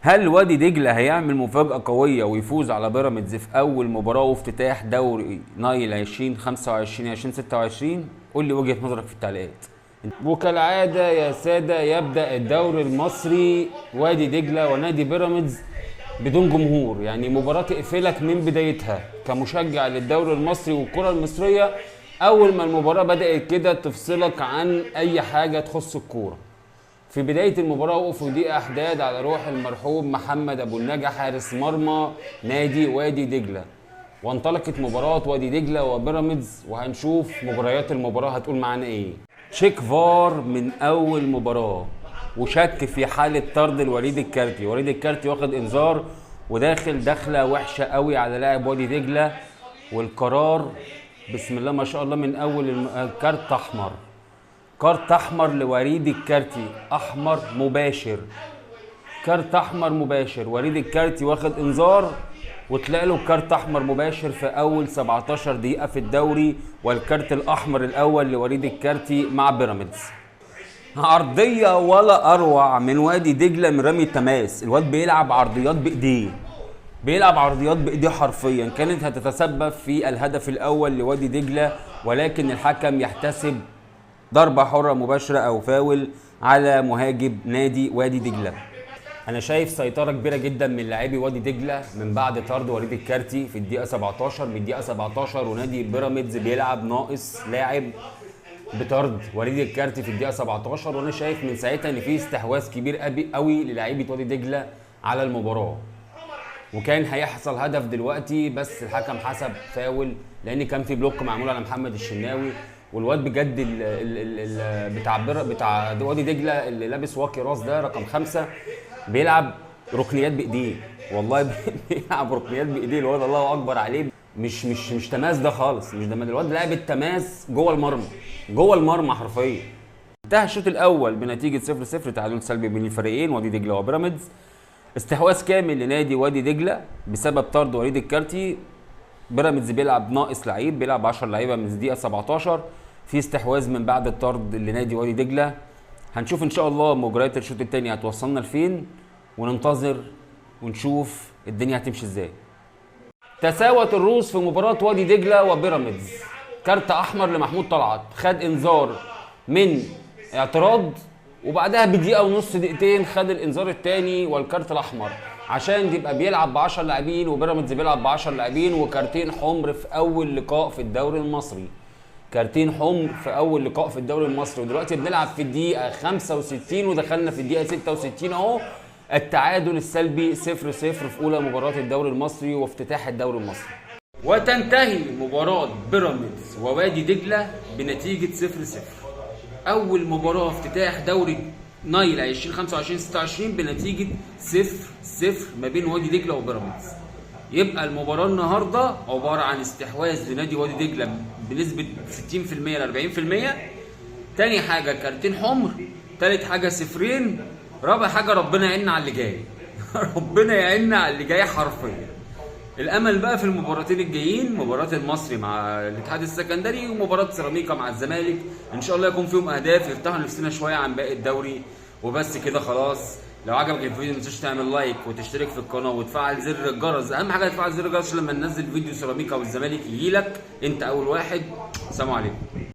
هل وادي دجله هيعمل مفاجاه قويه ويفوز على بيراميدز في اول مباراه وافتتاح دوري نايل 2025 2026؟ قول لي وجهه نظرك في التعليقات. وكالعاده يا ساده يبدا الدوري المصري وادي دجله ونادي بيراميدز بدون جمهور، يعني مباراه تقفلك من بدايتها كمشجع للدوري المصري والكره المصريه. اول ما المباراه بدات كده تفصلك عن اي حاجه تخص الكوره. في بداية المباراة وقفوا دقيقة أحداد على روح المرحوم محمد أبو النجا حارس مرمى نادي وادي دجلة، وانطلقت مباراة وادي دجلة وبيراميدز، وهنشوف مجريات المباراة هتقول معانا إيه. تشيك فار من أول مباراة وشك في حالة طرد الوليد الكارتي. وليد الكارتي واخد إنذار وداخل دخلة وحشة قوي على لاعب وادي دجلة، والقرار بسم الله ما شاء الله من أول كارت أحمر. كارت احمر لوريد الكارتي، احمر مباشر، كارت احمر مباشر. وريد الكارتي واخد انذار وطلع له كارت احمر مباشر في اول 17 دقيقه في الدوري، والكارت الاحمر الاول لوريد الكارتي مع بيراميدز. عرضيه ولا اروع من وادي دجله من رمي التماس. الواد بيلعب عرضيات بايديه، بيلعب عرضيات بايديه حرفيا، كانت هتتسبب في الهدف الاول لوادي دجله، ولكن الحكم يحتسب ضربة حرة مباشرة أو فاول على مهاجم نادي وادي دجلة. أنا شايف سيطرة كبيرة جدا من لاعبي وادي دجلة من بعد طرد وليد الكارتي في الدقيقة 17. من الدقيقة 17 ونادي بيراميدز بيلعب ناقص لاعب بطرد وليد الكارتي في الدقيقة 17، وأنا شايف من ساعتها إن في استحواذ كبير قوي للاعيبة وادي دجلة على المباراة، وكان هيحصل هدف دلوقتي بس الحكم حسب فاول لأن كان في بلوك معمول على محمد الشناوي. والواد بجد بتاع وادي دجله اللي لابس واقي راس ده رقم 5 بيلعب ركنيات بايديه، والله بيلعب ركنيات بايديه الواد، الله اكبر عليه. مش تماس ده خالص، مش ده، الواد لعب التماس جوه المرمى، جوه المرمى حرفيا. انتهى الشوط الاول بنتيجه 0-0، تعادل سلبي بين الفريقين وادي دجله وبيراميدز. استحواذ كامل لنادي وادي دجله بسبب طرد وليد الكارتي. بيراميدز بيلعب ناقص لعيب، بيلعب 10 لعيبه من الدقيقه 17. في استحواذ من بعد الطرد لنادي وادي دجله. هنشوف ان شاء الله مجريات الشوط الثاني هتوصلنا لفين، وننتظر ونشوف الدنيا هتمشي ازاي. تساوت الروس في مباراه وادي دجله وبيراميدز. كارت احمر لمحمود طلعت، خد انذار من اعتراض، وبعدها بدقيقه ونص دقيقتين خد الانذار الثاني والكارت الاحمر، عشان يبقى بيلعب ب 10 لاعبين وبيراميدز بيلعب ب 10 لاعبين، وكارتين حمر في اول لقاء في الدوري المصري. كارتين حمر في اول لقاء في الدوري المصري، ودلوقتي بنلعب في الدقيقه 65 ودخلنا في الدقيقه 66 اهو. التعادل السلبي 0-0 في اولى مباراه الدوري المصري وافتتاح الدوري المصري. وتنتهي مباراه بيراميدز ووادي دجله بنتيجه 0-0. اول مباراه افتتاح دوري نايل 2025 26 بنتيجه 0-0 ما بين وادي دجله وبيراميدز. يبقى المباراه النهارده عباره عن استحواذ لنادي وادي دجله بنسبه 60% ل 40%. تاني حاجه كارتين حمر، تالت حاجه صفرين، رابع حاجه ربنا يعيننا على اللي جاي. ربنا يعيننا على اللي جاي حرفيا. الامل بقى في المباراتين الجايين، مباراه المصري مع الاتحاد السكندري ومباراه سيراميكا مع الزمالك، ان شاء الله يكون فيهم اهداف يفتحوا نفسنا شويه عن باقي الدوري. وبس كده خلاص. لو عجبك الفيديو ما تنساش تعمل لايك وتشترك في القناه وتفعل زر الجرس، اهم حاجه تفعل زر الجرس عشان لما ننزل فيديو سيراميكا والزمالك يجيلك انت اول واحد. سلام عليكم.